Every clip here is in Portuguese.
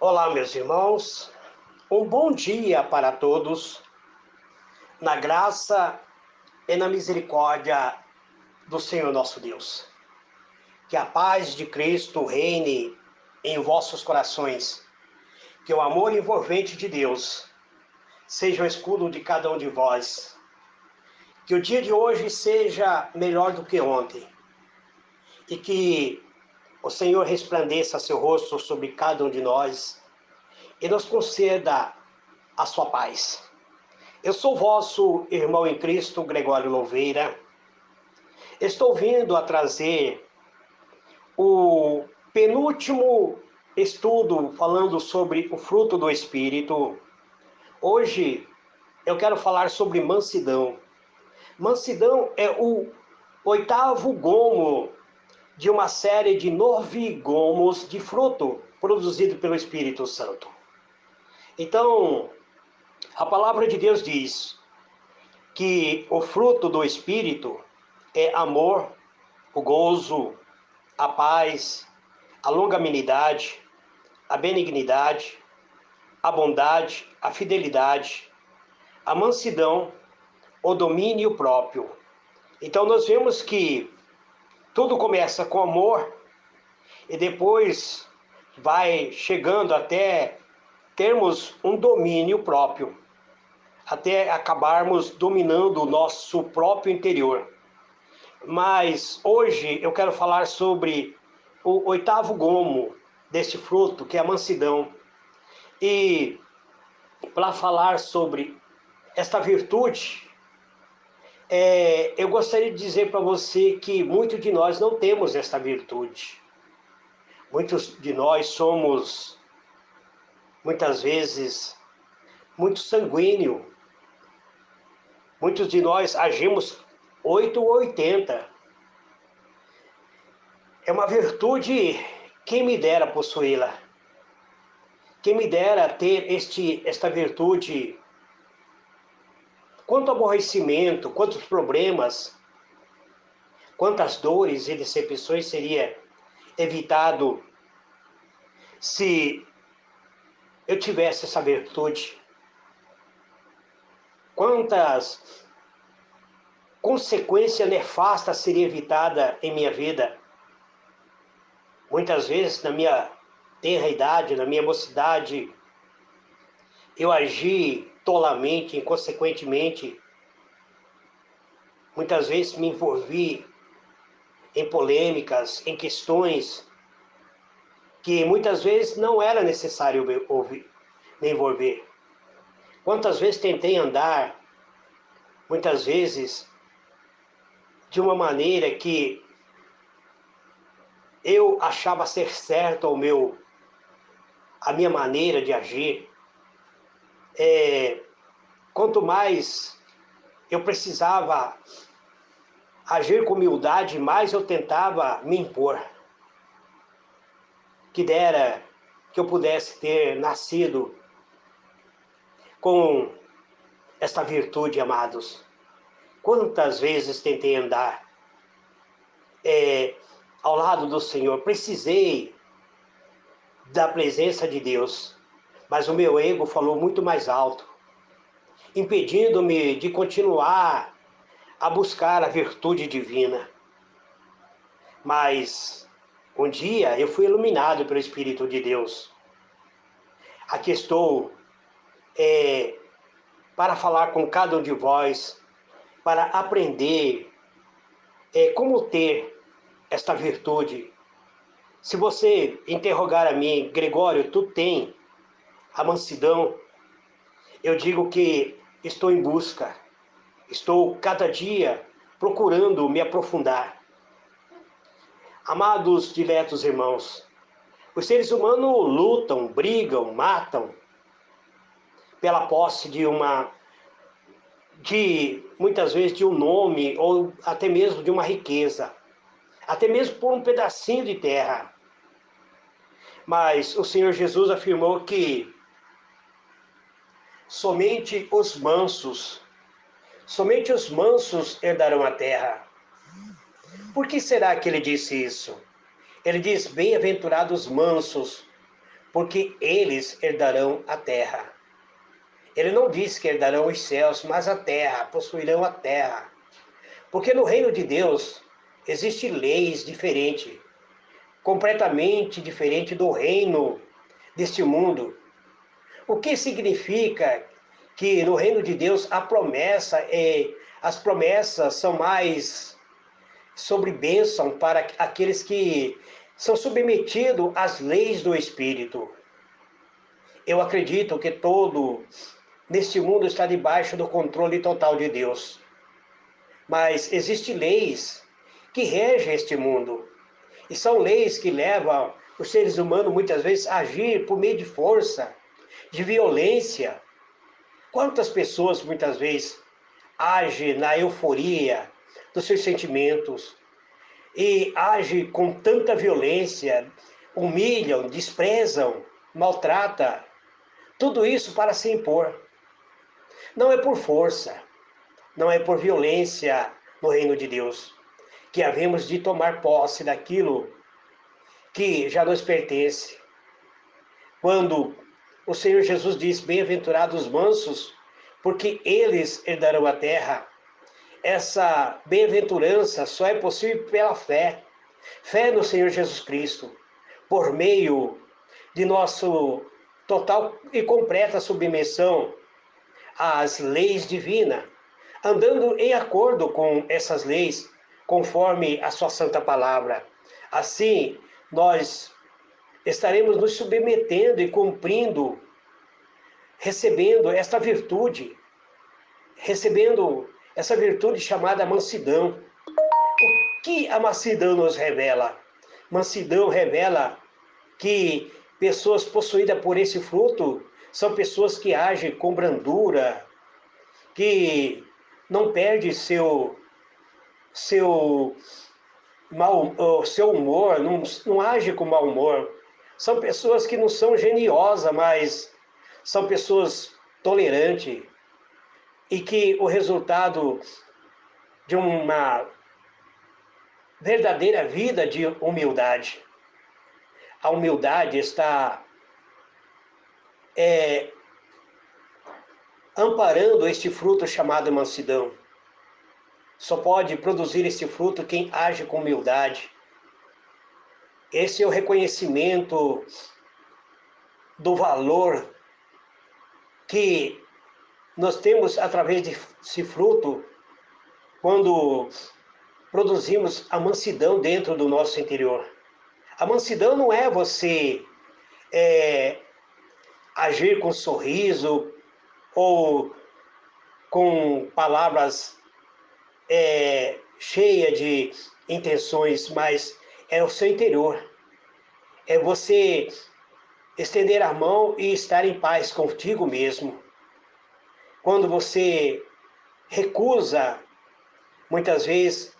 Olá, meus irmãos. Um bom dia para todos, na graça e na misericórdia do Senhor nosso Deus. Que a paz de Cristo reine em vossos corações. Que o amor envolvente de Deus seja o escudo de cada um de vós. Que o dia de hoje seja melhor do que ontem. E que o Senhor resplandeça seu rosto sobre cada um de nós e nos conceda a sua paz. Eu sou vosso irmão em Cristo, Gregório Louveira. Estou vindo a trazer o penúltimo estudo falando sobre o fruto do Espírito. Hoje eu quero falar sobre mansidão. Mansidão é o oitavo gomo de uma série de 9 gomos de fruto produzido pelo Espírito Santo. Então, a palavra de Deus diz que o fruto do Espírito é amor, o gozo, a paz, a longanimidade, a benignidade, a bondade, a fidelidade, a mansidão, o domínio próprio. Então nós vemos que tudo começa com amor e depois vai chegando até termos um domínio próprio, até acabarmos dominando o nosso próprio interior. Mas hoje eu quero falar sobre o oitavo gomo deste fruto, que é a mansidão. E para falar sobre esta virtude, eu gostaria de dizer para você que muitos de nós não temos esta virtude. Muitos de nós somos, muitas vezes, muito sanguíneo. Muitos de nós agimos 8 ou 80. É uma virtude, quem me dera possuí-la. Quem me dera ter esta virtude. Quanto aborrecimento, quantos problemas, quantas dores e decepções seria evitado se eu tivesse essa virtude. Quantas consequências nefastas seria evitada em minha vida. Muitas vezes, na minha tenra idade, na minha mocidade, eu agi tolamente, inconsequentemente. Muitas vezes me envolvi em polêmicas, em questões que muitas vezes não era necessário me envolver. Quantas vezes tentei andar, muitas vezes, de uma maneira que eu achava ser certo a minha maneira de agir. Quanto mais eu precisava agir com humildade, mais eu tentava me impor. Que dera que eu pudesse ter nascido com esta virtude, amados. Quantas vezes tentei andar ao lado do Senhor, precisei da presença de Deus, mas o meu ego falou muito mais alto, impedindo-me de continuar a buscar a virtude divina. Mas um dia eu fui iluminado pelo Espírito de Deus. Aqui estou para falar com cada um de vós, para aprender como ter esta virtude. Se você interrogar a mim, Gregório, tu tem a mansidão? Eu digo que estou em busca, estou cada dia procurando me aprofundar. Amados, diletos irmãos, os seres humanos lutam, brigam, matam pela posse muitas vezes de um nome ou até mesmo de uma riqueza, até mesmo por um pedacinho de terra. Mas o Senhor Jesus afirmou que somente os mansos herdarão a terra. Por que será que ele disse isso? Ele diz, bem-aventurados mansos, porque eles herdarão a terra. Ele não diz que herdarão os céus, mas a terra, possuirão a terra. Porque no reino de Deus existem leis diferentes, completamente diferente do reino deste mundo. O que significa que no reino de Deus as promessas são mais sobre bênção para aqueles que são submetidos às leis do Espírito. Eu acredito que todo neste mundo está debaixo do controle total de Deus. Mas existem leis que regem este mundo. E são leis que levam os seres humanos muitas vezes a agir por meio de força, de violência. Quantas pessoas muitas vezes agem na euforia dos seus sentimentos e agem com tanta violência, humilham, desprezam, maltratam, tudo isso para se impor. Não é por força, não é por violência no reino de Deus que havemos de tomar posse daquilo que já nos pertence. Quando o Senhor Jesus diz: bem-aventurados os mansos, porque eles herdarão a terra. Essa bem-aventurança só é possível pela fé. Fé no Senhor Jesus Cristo, por meio de nosso total e completa submissão às leis divinas, andando em acordo com essas leis, conforme a sua santa palavra. Assim, nós estaremos nos submetendo e cumprindo, recebendo essa virtude chamada mansidão. O que a mansidão nos revela? Mansidão revela que pessoas possuídas por esse fruto são pessoas que agem com brandura, que não perdem seu humor, não agem com mau humor. São pessoas que não são geniosas, mas são pessoas tolerantes, e que o resultado de uma verdadeira vida de humildade. A humildade está amparando este fruto chamado mansidão. Só pode produzir esse fruto quem age com humildade. Esse é o reconhecimento do valor que nós temos através desse fruto quando produzimos a mansidão dentro do nosso interior. A mansidão não é você agir com sorriso ou com palavras cheias de intenções, mas é o seu interior. É você estender a mão e estar em paz contigo mesmo. Quando você recusa, muitas vezes,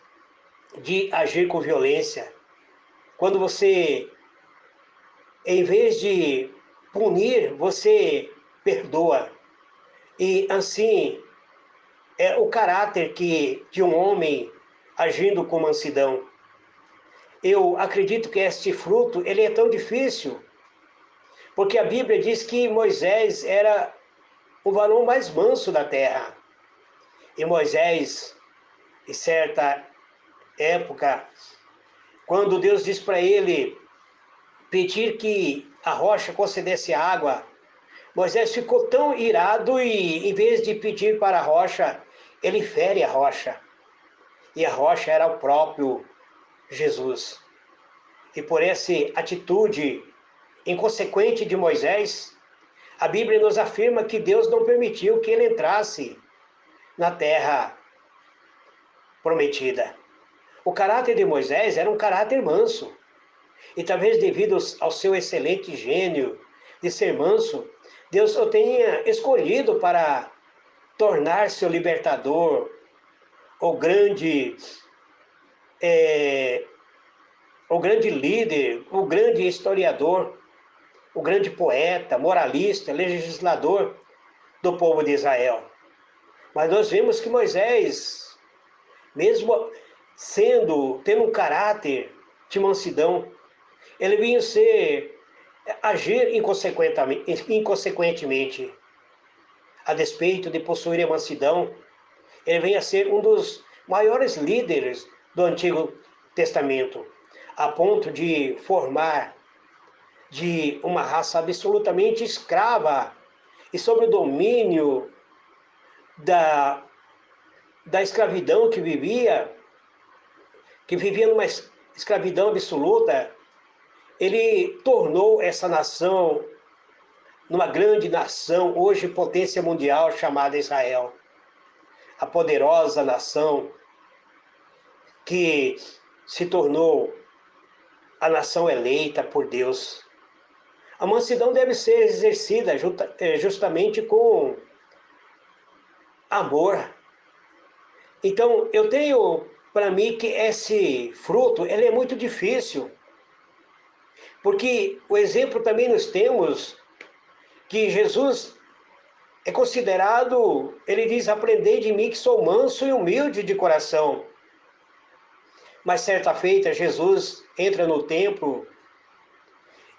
de agir com violência. Quando você, em vez de punir, você perdoa. E assim, é o caráter de um homem agindo com mansidão. Eu acredito que este fruto, ele é tão difícil, porque a Bíblia diz que Moisés era o varão mais manso da terra. E Moisés, em certa época, quando Deus disse para ele pedir que a rocha concedesse água, Moisés ficou tão irado e, em vez de pedir para a rocha, ele fere a rocha. E a rocha era o próprio Jesus. E por essa atitude inconsequente de Moisés, a Bíblia nos afirma que Deus não permitiu que ele entrasse na terra prometida. O caráter de Moisés era um caráter manso. E talvez devido ao seu excelente gênio de ser manso, Deus o tenha escolhido para tornar-se o libertador, o grande líder, o grande historiador, o grande poeta, moralista, legislador do povo de Israel. Mas nós vemos que Moisés, mesmo tendo um caráter de mansidão, ele vinha ser agir inconsequentemente, a despeito de possuir a mansidão, ele vem a ser um dos maiores líderes do Antigo Testamento, a ponto de formar de uma raça absolutamente escrava e sob o domínio da, da escravidão que vivia numa escravidão absoluta. Ele tornou essa nação numa grande nação, hoje potência mundial, chamada Israel. A poderosa nação que se tornou a nação eleita por Deus. A mansidão deve ser exercida justamente com amor. Então, eu tenho para mim que esse fruto ele é muito difícil, porque o exemplo também nós temos que Jesus é considerado, ele diz, aprendei de mim que sou manso e humilde de coração. Mas certa feita, Jesus entra no templo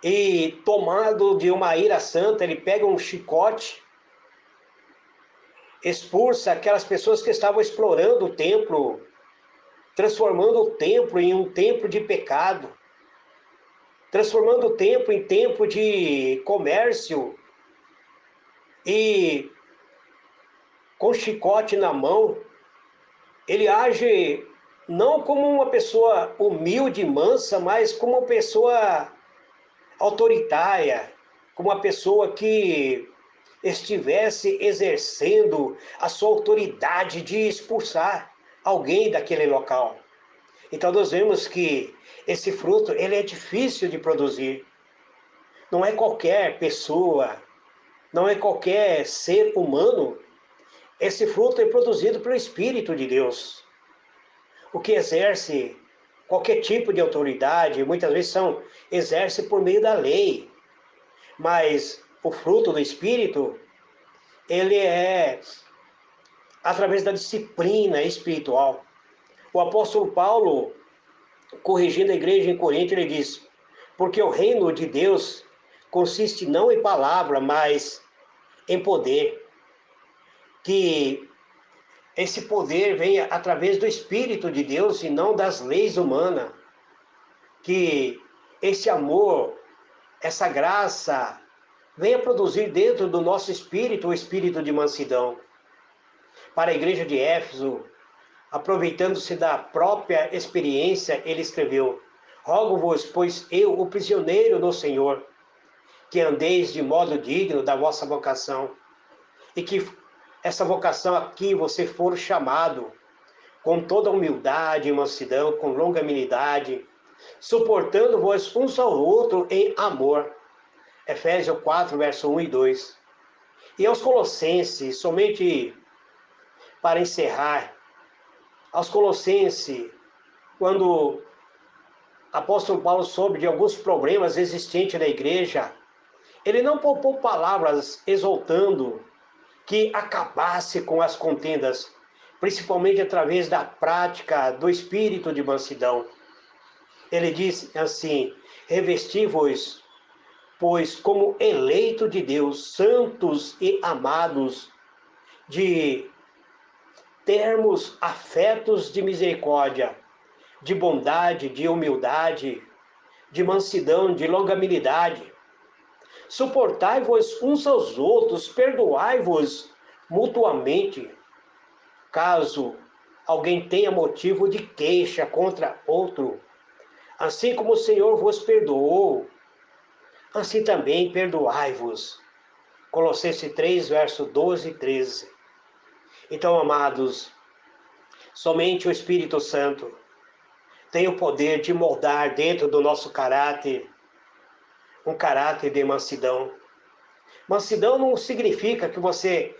e, tomado de uma ira santa, ele pega um chicote, expulsa aquelas pessoas que estavam explorando o templo, transformando o templo em um templo de pecado, transformando o templo em templo de comércio, e com chicote na mão, ele age não como uma pessoa humilde e mansa, mas como uma pessoa autoritária, como uma pessoa que estivesse exercendo a sua autoridade de expulsar alguém daquele local. Então nós vemos que esse fruto ele é difícil de produzir. Não é qualquer pessoa, não é qualquer ser humano. Esse fruto é produzido pelo Espírito de Deus, o que exerce qualquer tipo de autoridade, muitas vezes exerce por meio da lei, mas o fruto do Espírito, ele é através da disciplina espiritual. O apóstolo Paulo, corrigindo a igreja em Corinto, ele diz, porque o reino de Deus consiste não em palavra, mas em poder, que esse poder venha através do Espírito de Deus e não das leis humanas, que esse amor, essa graça, venha produzir dentro do nosso espírito o espírito de mansidão. Para a igreja de Éfeso, aproveitando-se da própria experiência, ele escreveu, rogo-vos, pois eu, o prisioneiro no Senhor, que andeis de modo digno da vossa vocação, e que essa vocação aqui você for chamado com toda humildade e mansidão, com longanimidade, suportando-vos uns ao outro em amor. Efésios 4, verso 1 e 2. E aos Colossenses, somente para encerrar, aos Colossenses, quando o apóstolo Paulo soube de alguns problemas existentes na igreja, ele não poupou palavras exaltando que acabasse com as contendas, principalmente através da prática do espírito de mansidão. Ele diz assim, revesti-vos, pois como eleito de Deus, santos e amados, de termos afetos de misericórdia, de bondade, de humildade, de mansidão, de longanimidade. Suportai-vos uns aos outros, perdoai-vos mutuamente, caso alguém tenha motivo de queixa contra outro. Assim como o Senhor vos perdoou, assim também perdoai-vos. Colossenses 3, verso 12 e 13. Então, amados, somente o Espírito Santo tem o poder de moldar dentro do nosso caráter um caráter de mansidão. Mansidão não significa que você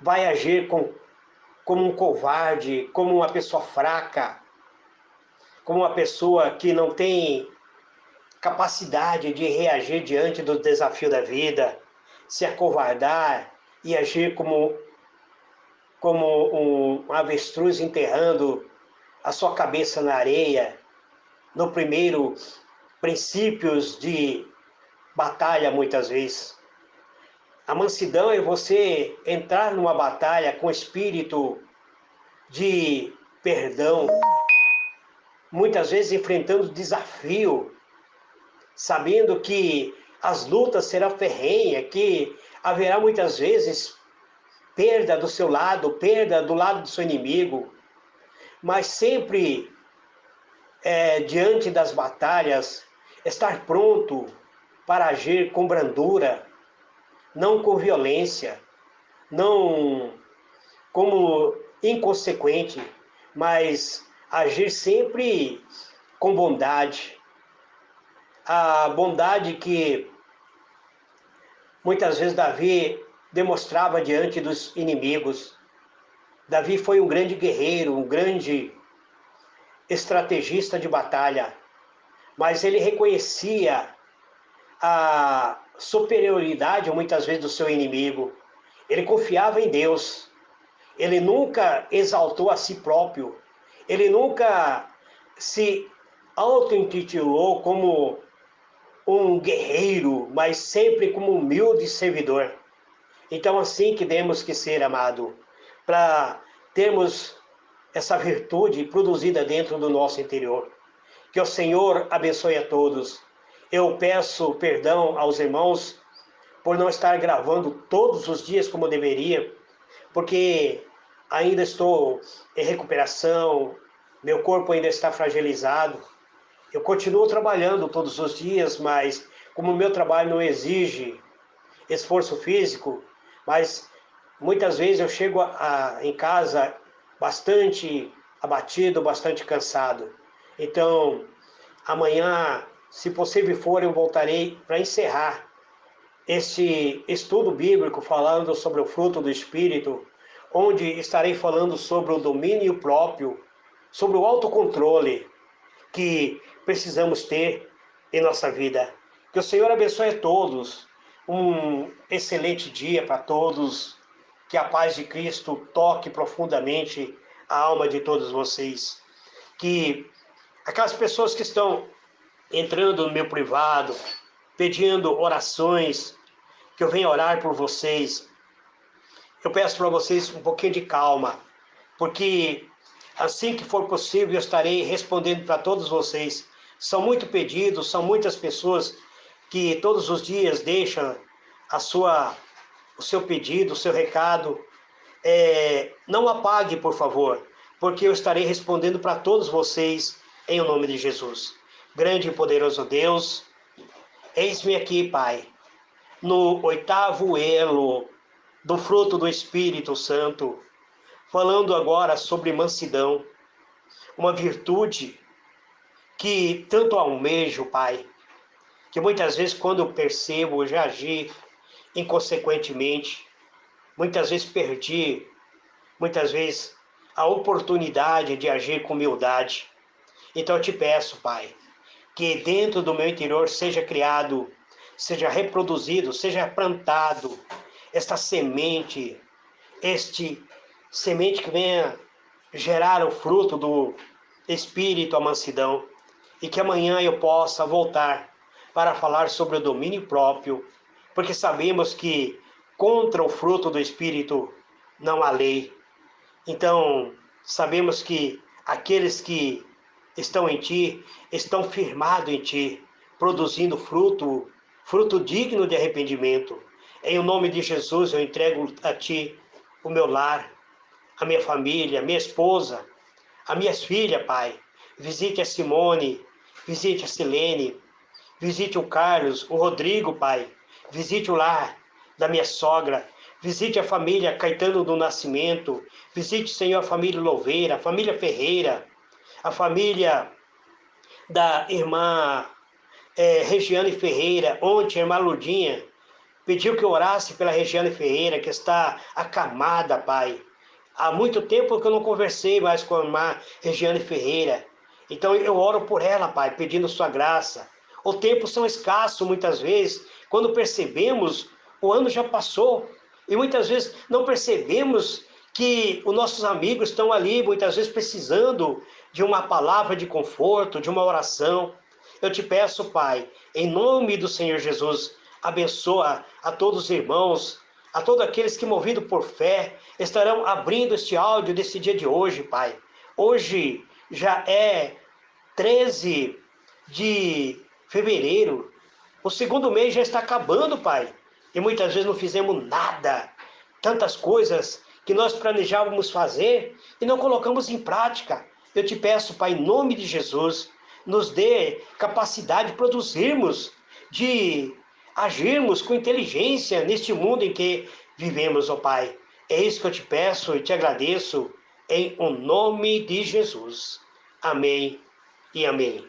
vai agir como um covarde, como uma pessoa fraca, como uma pessoa que não tem capacidade de reagir diante do desafio da vida, se acovardar e agir como um avestruz enterrando a sua cabeça na areia, no primeiro princípios de batalha muitas vezes. A mansidão é você entrar numa batalha com espírito de perdão, muitas vezes enfrentando desafio, sabendo que as lutas serão ferrenhas, que haverá muitas vezes perda do seu lado, perda do lado do seu inimigo, mas sempre diante das batalhas, estar pronto para agir com brandura, não com violência, não como inconsequente, mas agir sempre com bondade. A bondade que muitas vezes Davi demonstrava diante dos inimigos. Davi foi um grande guerreiro, um grande estrategista de batalha, mas ele reconhecia a superioridade muitas vezes do seu inimigo. Ele confiava em Deus. Ele nunca exaltou a si próprio. Ele nunca se auto-intitulou como um guerreiro, mas sempre como humilde servidor. Então, assim que temos que ser, amado, para termos essa virtude produzida dentro do nosso interior. Que o Senhor abençoe a todos. Eu peço perdão aos irmãos por não estar gravando todos os dias como deveria, porque ainda estou em recuperação, meu corpo ainda está fragilizado. Eu continuo trabalhando todos os dias, mas como o meu trabalho não exige esforço físico, mas muitas vezes eu chego em casa bastante abatido, bastante cansado. Então, amanhã, se possível for, eu voltarei para encerrar este estudo bíblico falando sobre o fruto do Espírito, onde estarei falando sobre o domínio próprio, sobre o autocontrole que precisamos ter em nossa vida. Que o Senhor abençoe a todos. Um excelente dia para todos. Que a paz de Cristo toque profundamente a alma de todos vocês. Que aquelas pessoas que estão entrando no meu privado, pedindo orações, que eu venha orar por vocês. Eu peço para vocês um pouquinho de calma, porque assim que for possível eu estarei respondendo para todos vocês. São muito pedidos, são muitas pessoas que todos os dias deixam o seu pedido, o seu recado. Não apague, por favor, porque eu estarei respondendo para todos vocês em nome de Jesus. Grande e poderoso Deus, eis-me aqui, Pai, no 8º elo do fruto do Espírito Santo, falando agora sobre mansidão, uma virtude que tanto almejo, Pai, que muitas vezes quando eu percebo, eu já agi inconsequentemente, muitas vezes perdi, muitas vezes a oportunidade de agir com humildade. Então eu te peço, Pai, que dentro do meu interior seja criado, seja reproduzido, seja plantado esta semente, semente que venha gerar o fruto do Espírito, a mansidão, e que amanhã eu possa voltar para falar sobre o domínio próprio, porque sabemos que contra o fruto do Espírito não há lei. Então, sabemos que aqueles que estão em Ti, estão firmados em Ti, produzindo fruto, fruto digno de arrependimento. Em nome de Jesus, eu entrego a Ti o meu lar, a minha família, a minha esposa, as minhas filhas, Pai. Visite a Simone, visite a Silene, visite o Carlos, o Rodrigo, Pai. Visite o lar da minha sogra. Visite a família Caetano do Nascimento. Visite, Senhor, a família Louveira, a família Ferreira, a família da irmã Regiane Ferreira. Ontem, a irmã Lurdinha pediu que eu orasse pela Regiane Ferreira, que está acamada, Pai. Há muito tempo que eu não conversei mais com a irmã Regiane Ferreira. Então eu oro por ela, Pai, pedindo sua graça. O tempo são escasso muitas vezes. Quando percebemos, o ano já passou. E muitas vezes não percebemos que os nossos amigos estão ali, muitas vezes precisando de uma palavra de conforto, de uma oração. Eu te peço, Pai, em nome do Senhor Jesus, abençoa a todos os irmãos, a todos aqueles que, movidos por fé, estarão abrindo este áudio desse dia de hoje, Pai. Hoje já é 13 de fevereiro. O segundo mês já está acabando, Pai. E muitas vezes não fizemos nada. Tantas coisas que nós planejávamos fazer e não colocamos em prática. Eu te peço, Pai, em nome de Jesus, nos dê capacidade de produzirmos, de agirmos com inteligência neste mundo em que vivemos, ó Pai. É isso que eu te peço e te agradeço, em o nome de Jesus. Amém e amém.